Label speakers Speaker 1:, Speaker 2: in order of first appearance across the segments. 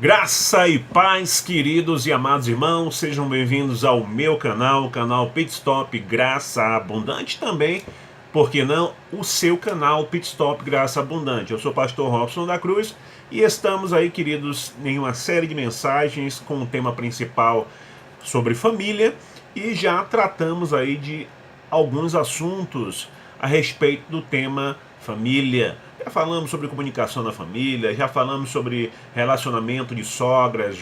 Speaker 1: Graça e paz, queridos e amados irmãos, sejam bem-vindos ao meu canal, o canal Pit Stop Graça Abundante também, por que não, o seu canal Pit Stop Graça Abundante. Eu sou o pastor Robson da Cruz e estamos aí, queridos, em uma série de mensagens com o tema principal sobre família e já tratamos aí de alguns assuntos a respeito do tema família. Já falamos sobre comunicação na família, já falamos sobre relacionamento de sogras,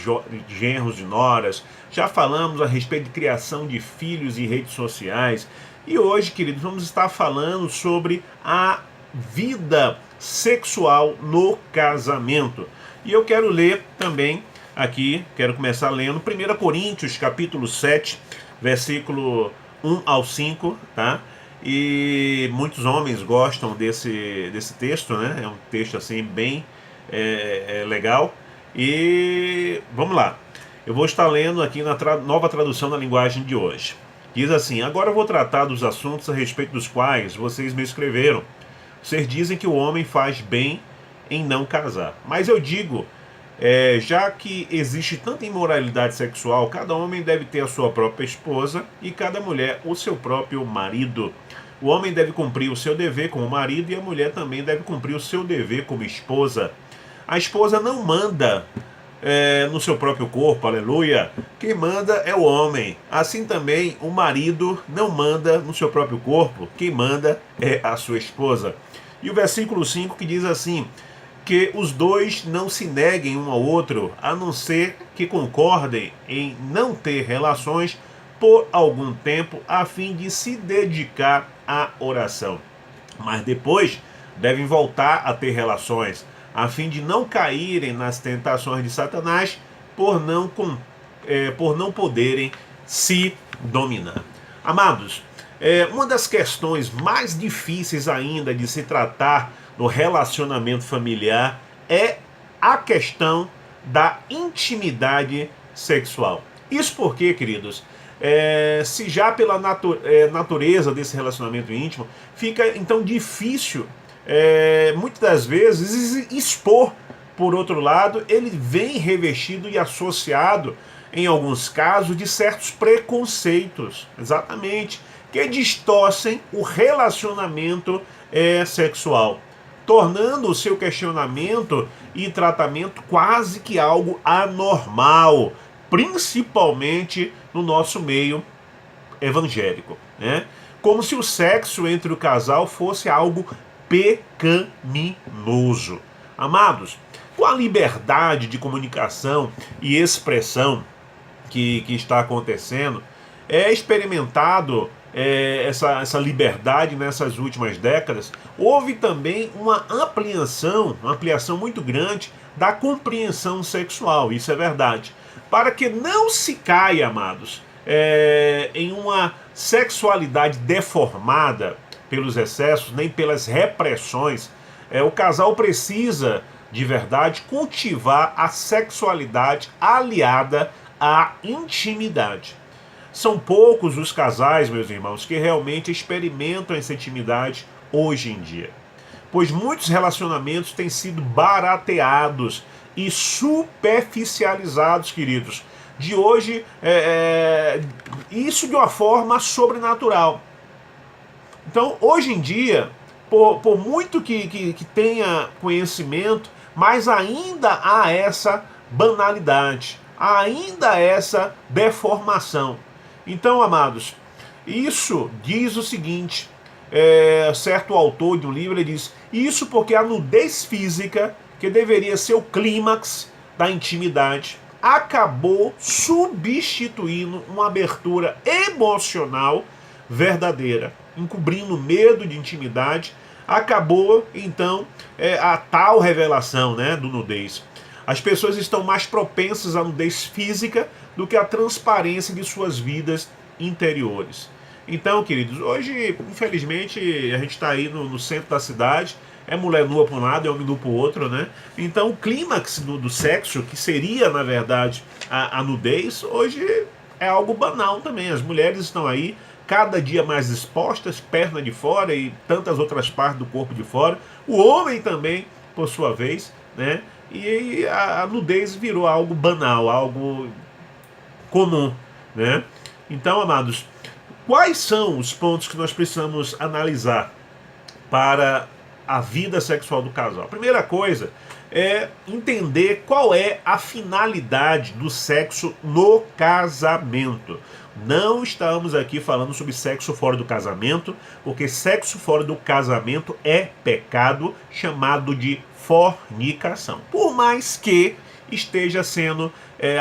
Speaker 1: genros e noras, já falamos a respeito de criação de filhos e redes sociais. E hoje, queridos, vamos estar falando sobre a vida sexual no casamento. E eu quero ler também aqui, quero começar lendo 1 Coríntios, capítulo 7, versículo 1 ao 5, tá? E muitos homens gostam desse texto, né? É um texto assim bem legal. E vamos lá. Eu vou estar lendo aqui na nova tradução na linguagem de hoje. Diz assim: agora eu vou tratar dos assuntos a respeito dos quais vocês me escreveram. Vocês dizem que o homem faz bem em não casar. Mas eu digo, já que existe tanta imoralidade sexual, cada homem deve ter a sua própria esposa e cada mulher o seu próprio marido. O homem deve cumprir o seu dever como marido e a mulher também deve cumprir o seu dever como esposa. A esposa não manda no seu próprio corpo, aleluia. Quem manda é o homem. Assim também o marido não manda no seu próprio corpo, quem manda é a sua esposa. E o versículo 5 que diz assim: que os dois não se neguem um ao outro, a não ser que concordem em não ter relações por algum tempo, a fim de se dedicar à oração. Mas depois devem voltar a ter relações, a fim de não caírem nas tentações de Satanás, por não poderem se dominar. Amados, uma das questões mais difíceis ainda de se tratar no relacionamento familiar é a questão da intimidade sexual. Isso porque, queridos, se já pela natureza desse relacionamento íntimo, fica então difícil, muitas das vezes, expor. Por outro lado, ele vem revestido e associado, em alguns casos, de certos preconceitos, exatamente, que distorcem o relacionamento sexual, tornando o seu questionamento e tratamento quase que algo anormal, principalmente no nosso meio evangélico, né? Como se o sexo entre o casal fosse algo pecaminoso. Amados, com a liberdade de comunicação e expressão que está acontecendo, é experimentado essa liberdade nessas últimas décadas. Houve também uma ampliação muito grande da compreensão sexual, isso é verdade, para que não se caia, amados, em uma sexualidade deformada pelos excessos, nem pelas repressões. O casal precisa, de verdade, cultivar a sexualidade aliada à intimidade. São poucos os casais, meus irmãos, que realmente experimentam essa intimidade hoje em dia, pois muitos relacionamentos têm sido barateados e superficializados, queridos, de hoje, isso de uma forma sobrenatural. Então, hoje em dia, por muito que tenha conhecimento, mas ainda há essa banalidade, ainda há essa deformação. Então, amados, isso diz o seguinte, certo autor de um livro, ele diz: isso porque a nudez física, que deveria ser o clímax da intimidade, acabou substituindo uma abertura emocional verdadeira, encobrindo medo de intimidade. Acabou, então, a tal revelação, né, do nudez. As pessoas estão mais propensas à nudez física do que à transparência de suas vidas interiores. Então, queridos, hoje, infelizmente, a gente está aí no centro da cidade, é mulher nua para um lado, é homem nu para o outro, né? Então, o clímax do sexo, que seria, na verdade, a nudez, hoje é algo banal também. As mulheres estão aí cada dia mais expostas, perna de fora e tantas outras partes do corpo de fora. O homem também, por sua vez, né, e a nudez virou algo banal, algo comum, né? Então, amados, quais são os pontos que nós precisamos analisar para a vida sexual do casal? A primeira coisa é entender qual é a finalidade do sexo no casamento. Não estamos aqui falando sobre sexo fora do casamento, porque sexo fora do casamento é pecado, chamado de fornicação. Por mais que esteja sendo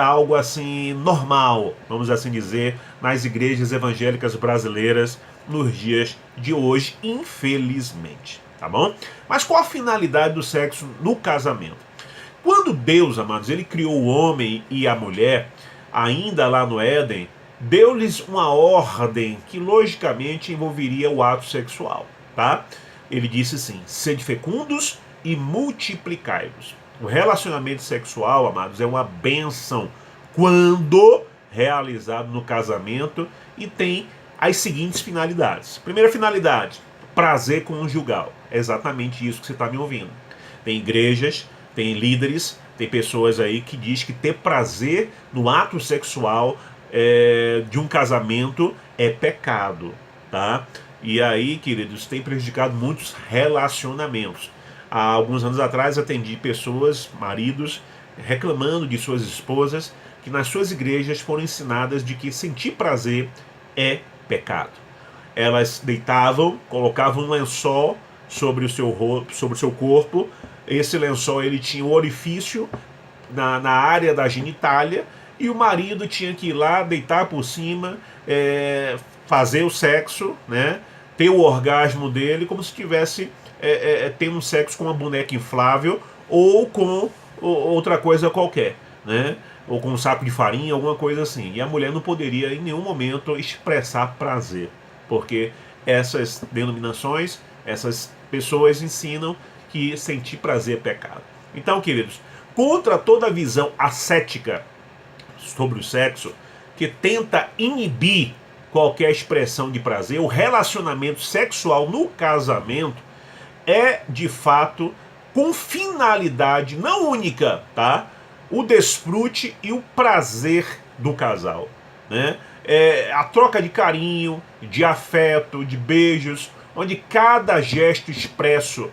Speaker 1: algo assim normal, vamos assim dizer, nas igrejas evangélicas brasileiras nos dias de hoje, infelizmente, tá bom? Mas qual a finalidade do sexo no casamento? Quando Deus, amados, ele criou o homem e a mulher, ainda lá no Éden, deu-lhes uma ordem que logicamente envolveria o ato sexual, tá? Ele disse assim: sede fecundos e multiplicai-vos. O relacionamento sexual, amados, é uma bênção quando realizado no casamento e tem as seguintes finalidades. Primeira finalidade, prazer conjugal. É exatamente isso que você está me ouvindo. Tem igrejas, tem líderes, tem pessoas aí que diz que ter prazer no ato sexual de um casamento é pecado, tá? E aí, queridos, tem prejudicado muitos relacionamentos. Há alguns anos atrás atendi pessoas, maridos, reclamando de suas esposas que nas suas igrejas foram ensinadas de que sentir prazer é pecado. Elas deitavam, colocavam um lençol sobre o seu corpo. Esse lençol ele tinha um orifício na área da genitália e o marido tinha que ir lá, deitar por cima, fazer o sexo, né, ter o orgasmo dele como se estivesse tendo um sexo com uma boneca inflável ou com outra coisa qualquer, né? Ou com um saco de farinha, alguma coisa assim. E a mulher não poderia em nenhum momento expressar prazer, porque essas denominações, essas pessoas ensinam que sentir prazer é pecado. Então, queridos, contra toda visão ascética sobre o sexo, que tenta inibir qualquer expressão de prazer, o relacionamento sexual no casamento é, de fato, com finalidade não única, tá? O desfrute e o prazer do casal, né? A troca de carinho, de afeto, de beijos, onde cada gesto expresso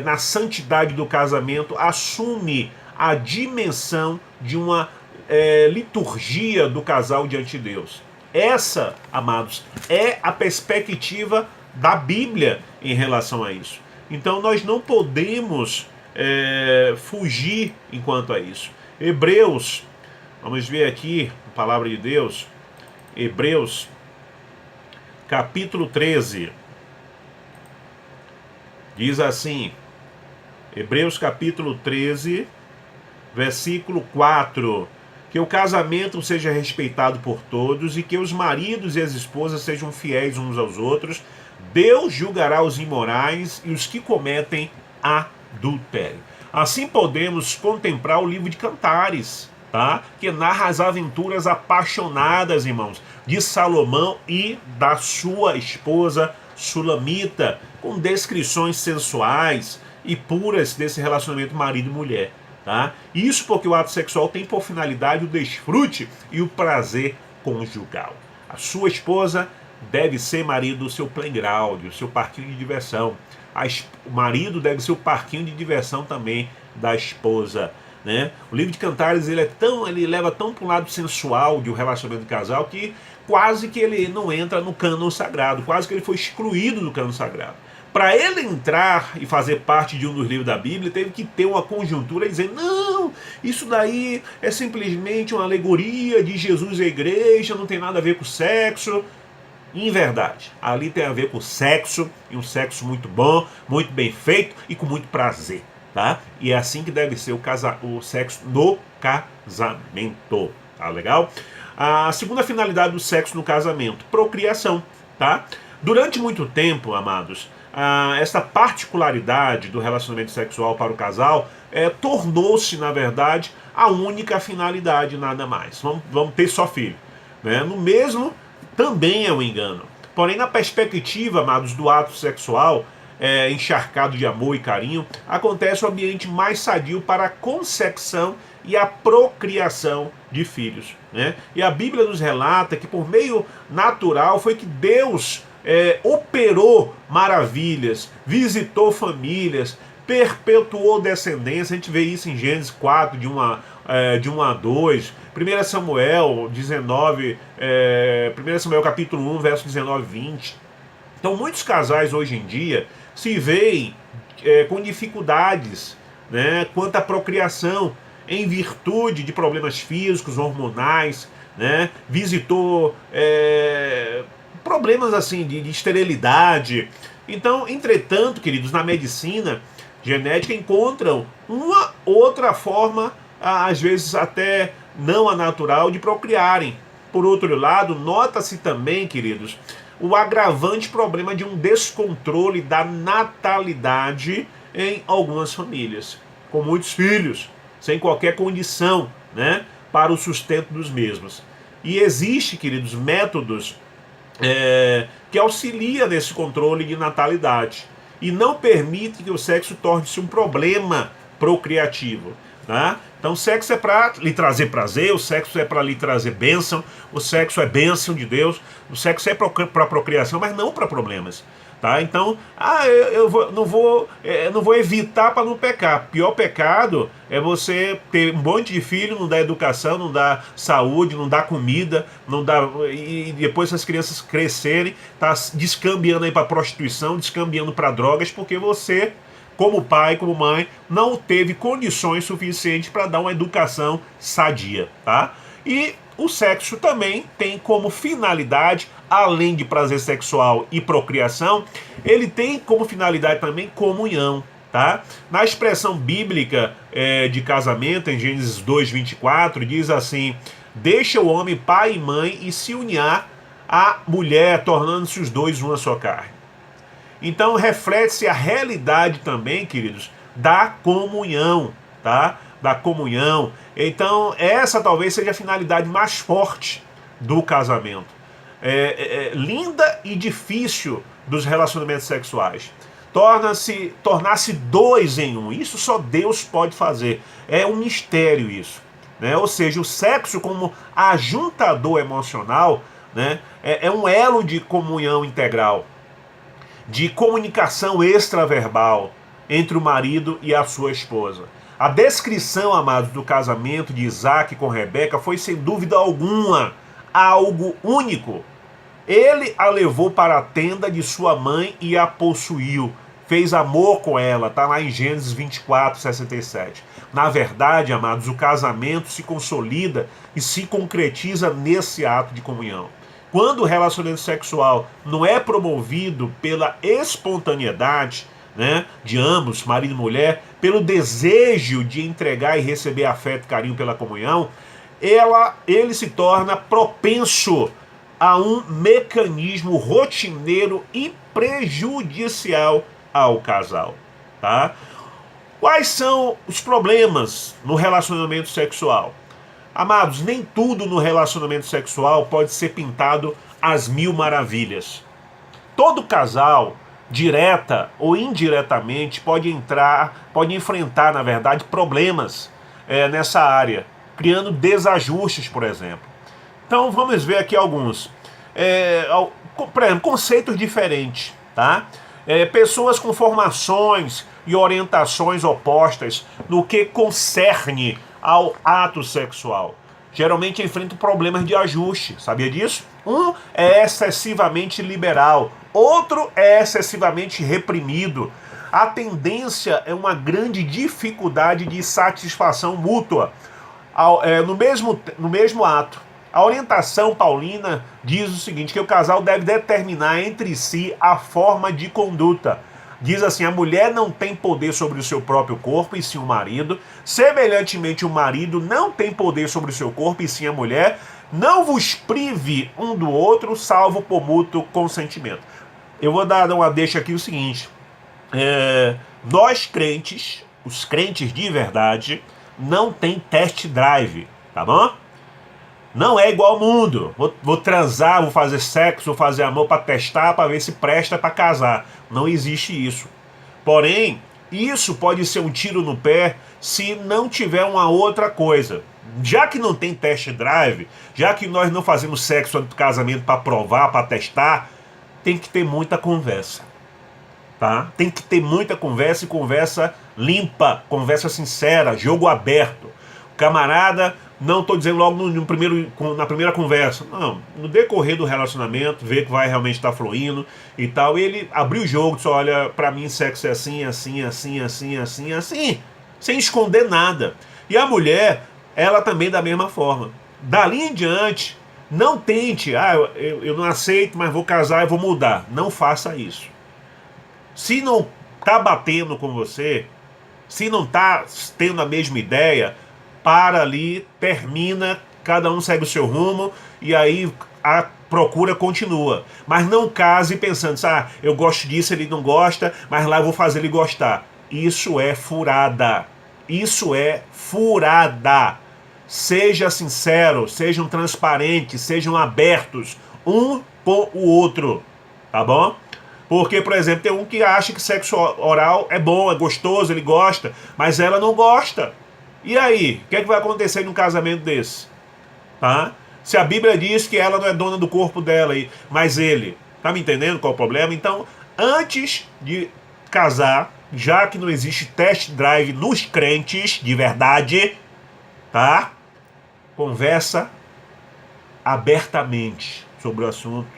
Speaker 1: na santidade do casamento assume a dimensão de uma liturgia do casal diante de Deus. Essa, amados, é a perspectiva da Bíblia em relação a isso. Então nós não podemos fugir enquanto a isso. Hebreus, vamos ver aqui a palavra de Deus, Hebreus capítulo 13, diz assim, Hebreus capítulo 13, versículo 4, que o casamento seja respeitado por todos e que os maridos e as esposas sejam fiéis uns aos outros. Deus julgará os imorais e os que cometem adultério. Assim podemos contemplar o livro de Cantares, tá? Que narra as aventuras apaixonadas, irmãos, de Salomão e da sua esposa Sulamita, com descrições sensuais e puras desse relacionamento marido e mulher. Tá? Isso porque o ato sexual tem por finalidade o desfrute e o prazer conjugal. A sua esposa deve ser, marido, o seu playground, o seu parquinho de diversão. O marido deve ser o parquinho de diversão também da esposa, né? O livro de Cantares ele leva tão para um lado sensual de um relacionamento de casal que quase que ele não entra no cânon sagrado, quase que ele foi excluído do cânon sagrado. Para ele entrar e fazer parte de um dos livros da Bíblia, teve que ter uma conjuntura dizendo: não, isso daí é simplesmente uma alegoria de Jesus e a igreja, não tem nada a ver com sexo. Em verdade, ali tem a ver com sexo, e um sexo muito bom, muito bem feito e com muito prazer, tá? E é assim que deve ser o sexo no casamento, tá legal? A segunda finalidade do sexo no casamento, procriação, tá? Durante muito tempo, amados, essa particularidade do relacionamento sexual para o casal tornou-se, na verdade, a única finalidade, nada mais. Vamos ter só filho, né? No mesmo também é um engano. Porém, na perspectiva, amados, do ato sexual, encharcado de amor e carinho, acontece um ambiente mais sadio para a concepção e a procriação de filhos, né? E a Bíblia nos relata que por meio natural foi que Deus operou maravilhas, visitou famílias, perpetuou descendência. A gente vê isso em Gênesis 4, de 1 a 2, 1 Samuel 19, 1 Samuel capítulo 1, verso 19 e 20. Então muitos casais hoje em dia se veem com dificuldades, né, quanto à procriação, em virtude de problemas físicos, hormonais, né, visitou problemas assim de esterilidade. Então, entretanto, queridos, na medicina genética encontram uma outra forma, às vezes até não a natural, de procriarem. Por outro lado, nota-se também, queridos, o agravante problema de um descontrole da natalidade em algumas famílias, com muitos filhos, sem qualquer condição, né, para o sustento dos mesmos. E existe, queridos, métodos que auxilia nesse controle de natalidade e não permite que o sexo torne-se um problema procriativo, tá? Então o sexo é para lhe trazer prazer, o sexo é para lhe trazer bênção, o sexo é bênção de Deus, o sexo é para procriação, mas não para problemas. Tá? Então, não vou evitar para não pecar. Pior pecado é você ter um monte de filho, não dar educação, não dar saúde, não dar comida, e depois essas crianças crescerem, tá descambiando aí para prostituição, descambiando para drogas, porque você, como pai, como mãe, não teve condições suficientes para dar uma educação sadia, tá? E o sexo também tem como finalidade, além de prazer sexual e procriação, ele tem como finalidade também comunhão, tá? Na expressão bíblica de casamento, em Gênesis 2:24, diz assim: deixa o homem pai e mãe e se unir à mulher, tornando-se os dois uma só carne. Então reflete-se a realidade também, queridos, da comunhão, tá? Da comunhão. Então essa talvez seja a finalidade mais forte do casamento. Linda e difícil dos relacionamentos sexuais. Tornar-se dois em um. Isso só Deus pode fazer. É um mistério isso, né? Ou seja, o sexo como ajuntador emocional, né, é um elo de comunhão integral, de comunicação extraverbal entre o marido e a sua esposa. A descrição, amados, do casamento de Isaac com Rebeca foi sem dúvida alguma algo único. Ele a levou para a tenda de sua mãe e a possuiu. Fez amor com ela, está lá em Gênesis 24:67. Na verdade, amados, o casamento se consolida e se concretiza nesse ato de comunhão. Quando o relacionamento sexual não é promovido pela espontaneidade, né, de ambos, marido e mulher, pelo desejo de entregar e receber afeto e carinho pela comunhão, ele se torna propenso a um mecanismo rotineiro e prejudicial ao casal, tá? Quais são os problemas no relacionamento sexual? Amados, nem tudo no relacionamento sexual pode ser pintado às mil maravilhas. Todo casal, direta ou indiretamente, pode enfrentar, na verdade, problemas nessa área, criando desajustes, por exemplo. Então vamos ver aqui alguns. Por exemplo, conceitos diferentes, tá? Pessoas com formações e orientações opostas no que concerne ao ato sexual. Geralmente enfrentam problemas de ajuste, sabia disso? Um é excessivamente liberal, outro é excessivamente reprimido. A tendência é uma grande dificuldade de satisfação mútua no mesmo ato. A orientação paulina diz o seguinte, que o casal deve determinar entre si a forma de conduta. Diz assim, a mulher não tem poder sobre o seu próprio corpo, e sim o marido. Semelhantemente, o marido não tem poder sobre o seu corpo, e sim a mulher. Não vos prive um do outro, salvo por mútuo consentimento. Eu vou dar uma deixa aqui o seguinte. Nós crentes, os crentes de verdade, não tem test drive, tá bom? Não é igual ao mundo. Vou transar, vou fazer sexo, vou fazer amor para testar, para ver se presta para casar. Não existe isso. Porém, isso pode ser um tiro no pé se não tiver uma outra coisa. Já que não tem test drive, já que nós não fazemos sexo antes do casamento para provar, para testar, tem que ter muita conversa. Tá? Tem que ter muita conversa e conversa limpa, conversa sincera, jogo aberto. Camarada, não estou dizendo logo na primeira conversa, não, no decorrer do relacionamento, ver que vai realmente estar fluindo e tal, ele abriu o jogo, disse, olha, pra mim sexo é assim, assim, assim, assim, assim, assim, sem esconder nada. E a mulher, ela também da mesma forma. Dali em diante, não tente, eu não aceito, mas vou casar e vou mudar. Não faça isso. Se não tá batendo com você, se não tá tendo a mesma ideia, para ali, termina, cada um segue o seu rumo e aí a procura continua. Mas não case pensando, eu gosto disso, ele não gosta, mas lá eu vou fazer ele gostar. Isso é furada. Isso é furada. Seja sincero, sejam transparentes, sejam abertos um com o outro, tá bom? Porque, por exemplo, tem um que acha que sexo oral é bom, é gostoso, ele gosta, mas ela não gosta. E aí, o que vai acontecer num casamento desse? Tá? Se a Bíblia diz que ela não é dona do corpo dela, mas ele, tá me entendendo qual é o problema? Então, antes de casar, já que não existe test drive nos crentes de verdade, tá? Conversa abertamente sobre o assunto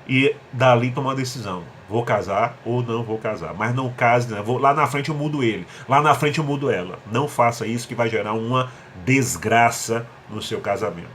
Speaker 1: e dali tomar uma decisão. Vou casar ou não vou casar. Mas não case, né? Lá na frente eu mudo ele. Lá na frente eu mudo ela. Não faça isso que vai gerar uma desgraça no seu casamento.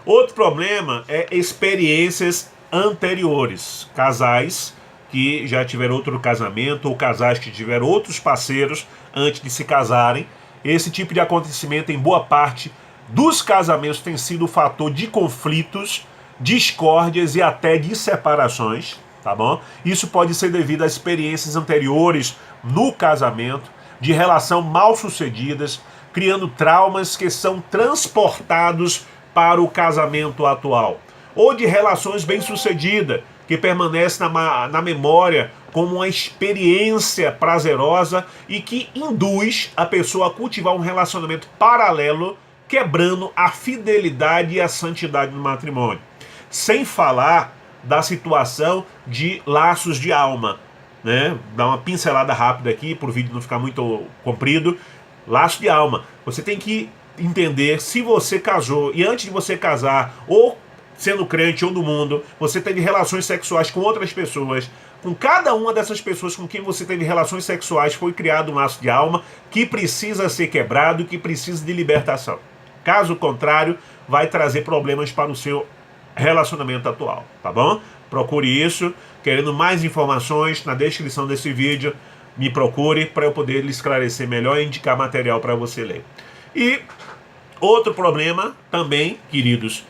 Speaker 1: Outro problema é experiências anteriores. Casais que já tiveram outro casamento ou casais que tiveram outros parceiros antes de se casarem. Esse tipo de acontecimento, em boa parte dos casamentos, tem sido o fator de conflitos, discórdias e até de separações. Tá bom? Isso pode ser devido a experiências anteriores no casamento, de relação mal sucedidas, criando traumas que são transportados para o casamento atual. Ou de relações bem-sucedidas, que permanecem na memória como uma experiência prazerosa e que induz a pessoa a cultivar um relacionamento paralelo, quebrando a fidelidade e a santidade do matrimônio. Sem falar da situação de laços de alma, né? Dá uma pincelada rápida aqui para o vídeo não ficar muito comprido. Laço de alma. Você tem que entender se você casou e antes de você casar, ou sendo crente ou do mundo, você teve relações sexuais com outras pessoas. Com cada uma dessas pessoas com quem você teve relações sexuais foi criado um laço de alma que precisa ser quebrado, que precisa de libertação. Caso contrário, vai trazer problemas para o seu relacionamento atual, tá bom? Procure isso. Querendo mais informações, na descrição desse vídeo, me procure para eu poder lhe esclarecer melhor e indicar material para você ler. E outro problema também, queridos,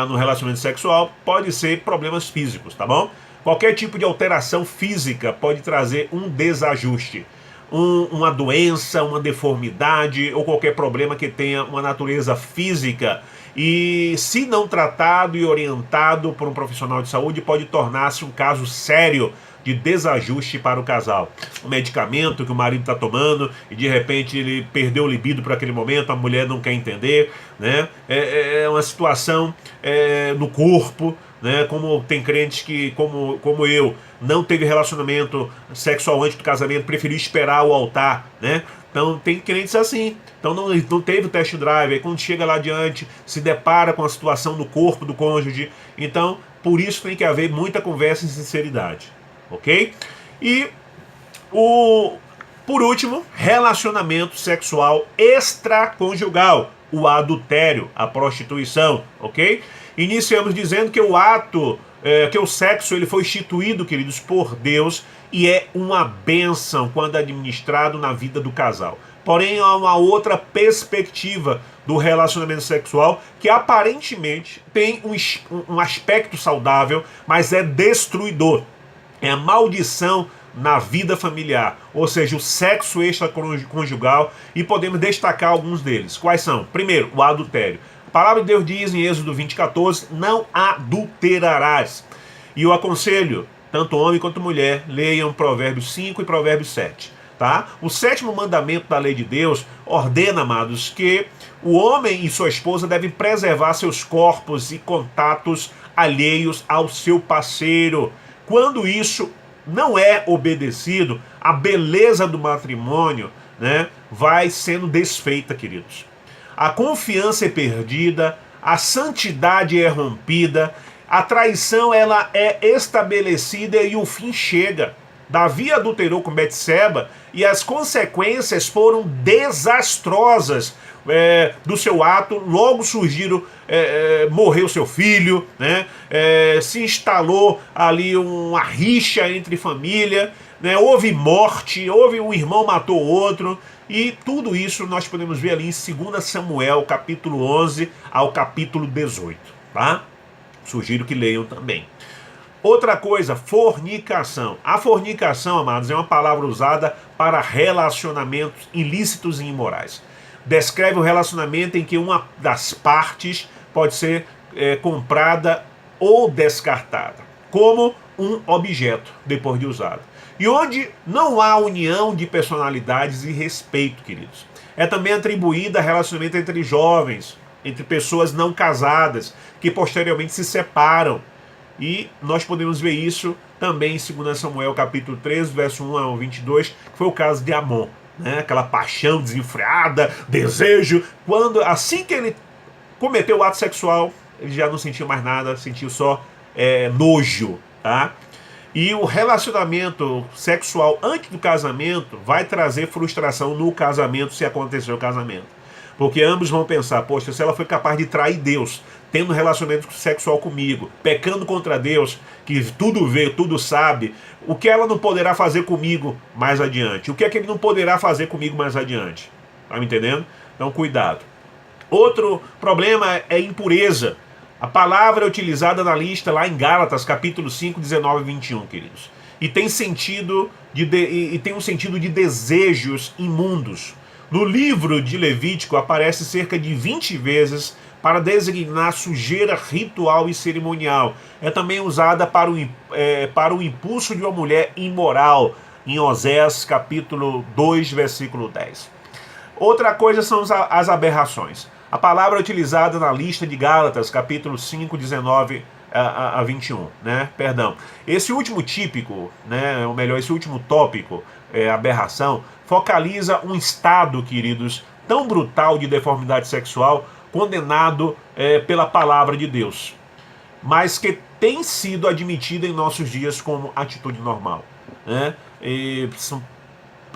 Speaker 1: no relacionamento sexual, pode ser problemas físicos, tá bom? Qualquer tipo de alteração física pode trazer um desajuste. Uma doença, uma deformidade ou qualquer problema que tenha uma natureza física e, se não tratado e orientado por um profissional de saúde, pode tornar-se um caso sério de desajuste para o casal. Um medicamento que o marido está tomando e de repente ele perdeu o libido por aquele momento, a mulher não quer entender, né? É uma situação no corpo, né? Como tem crentes que, como eu, não teve relacionamento sexual antes do casamento, preferiu esperar o altar, né? Então tem crentes assim, então não teve o test drive, aí quando chega lá adiante, se depara com a situação do corpo do cônjuge. Então, por isso tem que haver muita conversa e sinceridade, ok? E por último, relacionamento sexual extraconjugal, o adultério, a prostituição, ok? Iniciamos dizendo que o ato, que o sexo, ele foi instituído, queridos, por Deus e é uma bênção quando administrado na vida do casal. Porém, há uma outra perspectiva do relacionamento sexual que aparentemente tem um aspecto saudável, mas é destruidor. É a maldição na vida familiar, ou seja, o sexo extraconjugal, e podemos destacar alguns deles. Quais são? Primeiro, o adultério. palavra de Deus diz em Êxodo 20:14, não adulterarás. E eu aconselho, tanto homem quanto mulher, leiam Provérbios 5 e Provérbios 7. Tá? O 7º mandamento da lei de Deus ordena, amados, que o homem e sua esposa devem preservar seus corpos e contatos alheios ao seu parceiro. Quando isso não é obedecido, a beleza do matrimônio, né, vai sendo desfeita, queridos. A confiança é perdida, a santidade é rompida, a traição ela é estabelecida e o fim chega. Davi adulterou com Betseba e as consequências foram desastrosas do seu ato. Logo surgiram, morreu seu filho, né? Se instalou ali uma rixa entre família, né? Houve morte, houve um irmão matou o outro. E tudo isso nós podemos ver ali em 2 Samuel, capítulo 11 ao capítulo 18. Tá? Sugiro que leiam também. Outra coisa, fornicação. A fornicação, amados, é uma palavra usada para relacionamentos ilícitos e imorais. Descreve o relacionamento em que uma das partes pode ser comprada ou descartada, como um objeto, depois de usado. E onde não há união de personalidades e respeito, queridos. É também atribuída a relacionamento entre jovens, entre pessoas não casadas, que posteriormente se separam. E nós podemos ver isso também em 2 Samuel capítulo 13, verso 1 ao 22, que foi o caso de Amon, né? Aquela paixão desenfreada, desejo, assim que ele cometeu o ato sexual, ele já não sentiu mais nada, sentiu só nojo, tá? E o relacionamento sexual antes do casamento vai trazer frustração no casamento, se acontecer o casamento. Porque ambos vão pensar, poxa, se ela foi capaz de trair Deus, tendo relacionamento sexual comigo, pecando contra Deus, que tudo vê, tudo sabe, o que ela não poderá fazer comigo mais adiante? O que é que ele não poderá fazer comigo mais adiante? Tá me entendendo? Então, cuidado. Outro problema é impureza. A palavra é utilizada na lista lá em Gálatas, capítulo 5, 19 e 21, queridos. E tem um sentido de desejos imundos. No livro de Levítico aparece cerca de 20 vezes para designar sujeira ritual e cerimonial. É também usada para o impulso de uma mulher imoral, em Oséias capítulo 2, versículo 10. Outra coisa são as aberrações. A palavra é utilizada na lista de Gálatas, capítulo 5, 19 a 21, né? Perdão. Esse último típico, né? Ou melhor, esse último tópico, aberração, focaliza um estado, queridos, tão brutal de deformidade sexual, condenado pela palavra de Deus, mas que tem sido admitido em nossos dias como atitude normal, né?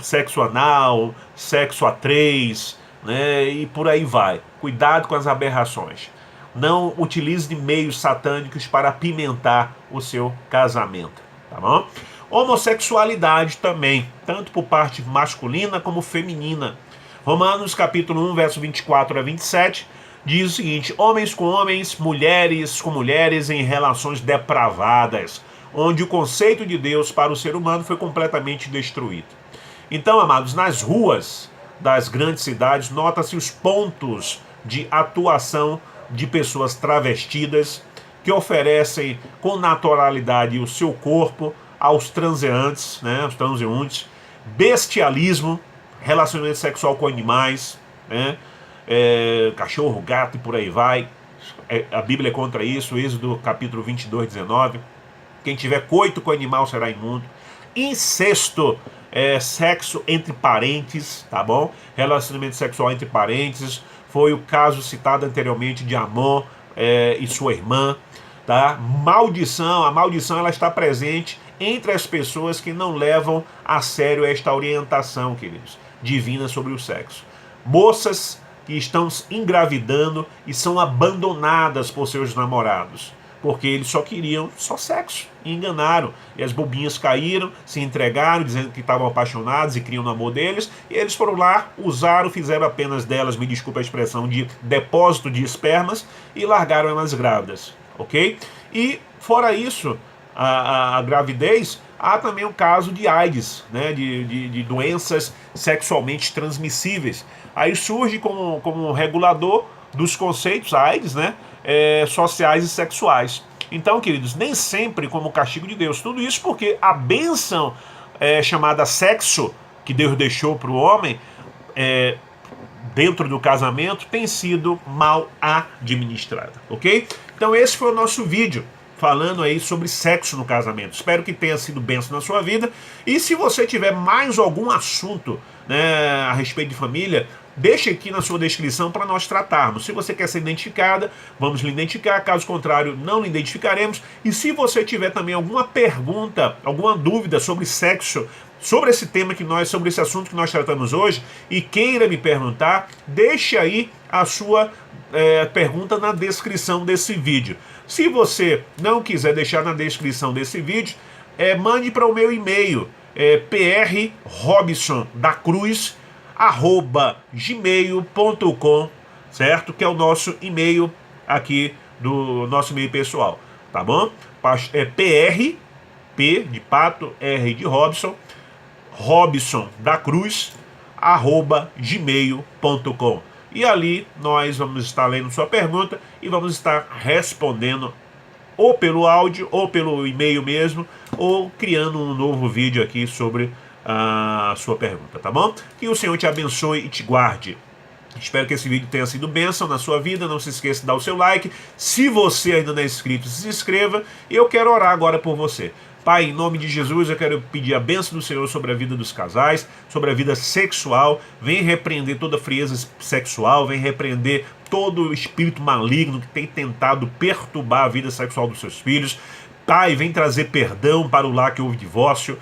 Speaker 1: Sexo anal, sexo a três, né? E por aí vai. Cuidado com as aberrações. Não utilize de meios satânicos para apimentar o seu casamento, tá bom? Homossexualidade também, tanto por parte masculina como feminina. Romanos capítulo 1, verso 24 a 27, diz o seguinte: homens com homens, mulheres com mulheres em relações depravadas, onde o conceito de Deus para o ser humano foi completamente destruído. Então, amados, nas ruas das grandes cidades, nota-se os pontos de atuação de pessoas travestidas que oferecem com naturalidade o seu corpo aos transeuntes, né, aos transeuntes, bestialismo, relacionamento sexual com animais, né, cachorro, gato e por aí vai. A Bíblia é contra isso, Êxodo capítulo 22, 19. Quem tiver coito com animal será imundo. Incesto, sexo entre parentes, tá bom? Relacionamento sexual entre parentes, foi o caso citado anteriormente de Amon e sua irmã, tá? Maldição, a maldição ela está presente entre as pessoas que não levam a sério esta orientação, queridos, divina sobre o sexo. Moças que estão engravidando e são abandonadas por seus namorados, porque eles só queriam só sexo, e enganaram, e as bobinhas caíram, se entregaram, dizendo que estavam apaixonados e criam no amor deles, e eles foram lá, usaram, fizeram apenas delas, me desculpa a expressão, de depósito de espermas, e largaram elas grávidas, ok? E fora isso, a gravidez, há também o caso de AIDS, né, de doenças sexualmente transmissíveis. Aí surge como regulador dos conceitos AIDS, né, sociais e sexuais. Então, queridos, nem sempre como castigo de Deus. Tudo isso porque a bênção chamada sexo, que Deus deixou para o homem, dentro do casamento, tem sido mal administrada, ok? Então esse foi o nosso vídeo, falando aí sobre sexo no casamento. Espero que tenha sido bênção na sua vida. E se você tiver mais algum assunto, né, a respeito de família, deixe aqui na sua descrição para nós tratarmos. Se você quer ser identificada, vamos lhe identificar. Caso contrário, não lhe identificaremos. E se você tiver também alguma pergunta, alguma dúvida sobre sexo, sobre esse tema sobre esse assunto que nós tratamos hoje, e queira me perguntar, deixe aí a sua pergunta na descrição desse vídeo. Se você não quiser deixar na descrição desse vídeo, mande para o meu e-mail, prrobson.cruz@gmail.com, certo? Que é o nosso e-mail aqui, do nosso e-mail pessoal, tá bom? P de pato, R de Robson, robson.da cruz@gmail.com. E ali nós vamos estar lendo sua pergunta e vamos estar respondendo ou pelo áudio, ou pelo e-mail mesmo, ou criando um novo vídeo aqui sobre a sua pergunta, tá bom? Que o Senhor te abençoe e te guarde. Espero que esse vídeo tenha sido bênção na sua vida. Não se esqueça de dar o seu like. Se você ainda não é inscrito, se inscreva. E eu quero orar agora por você. Pai, em nome de Jesus, eu quero pedir a bênção do Senhor sobre a vida dos casais, sobre a vida sexual. Vem repreender toda frieza sexual, vem repreender todo o espírito maligno que tem tentado perturbar a vida sexual dos seus filhos. Pai, vem trazer perdão para o lar que houve divórcio,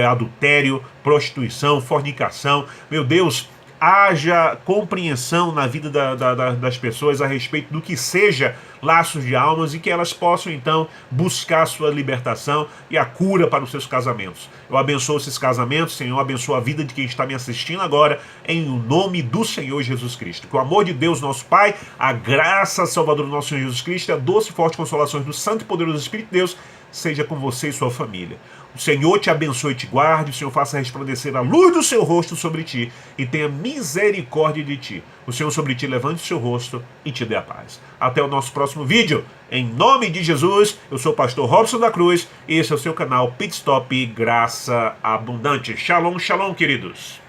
Speaker 1: adultério, prostituição, fornicação. Meu Deus, haja compreensão na vida das pessoas a respeito do que seja laços de almas e que elas possam então buscar a sua libertação e a cura para os seus casamentos. Eu abençoo esses casamentos, Senhor, abençoo a vida de quem está me assistindo agora, em nome do Senhor Jesus Cristo. Que o amor de Deus, nosso Pai, a graça salvadora do nosso Senhor Jesus Cristo, a doce e forte consolações do Santo e Poderoso Espírito de Deus seja com você e sua família. O Senhor te abençoe e te guarde, o Senhor faça resplandecer a luz do seu rosto sobre ti e tenha misericórdia de ti. O Senhor sobre ti levante o seu rosto e te dê a paz. Até o nosso próximo vídeo. Em nome de Jesus, eu sou o pastor Robson da Cruz e esse é o seu canal Pit Stop Graça Abundante. Shalom, shalom, queridos.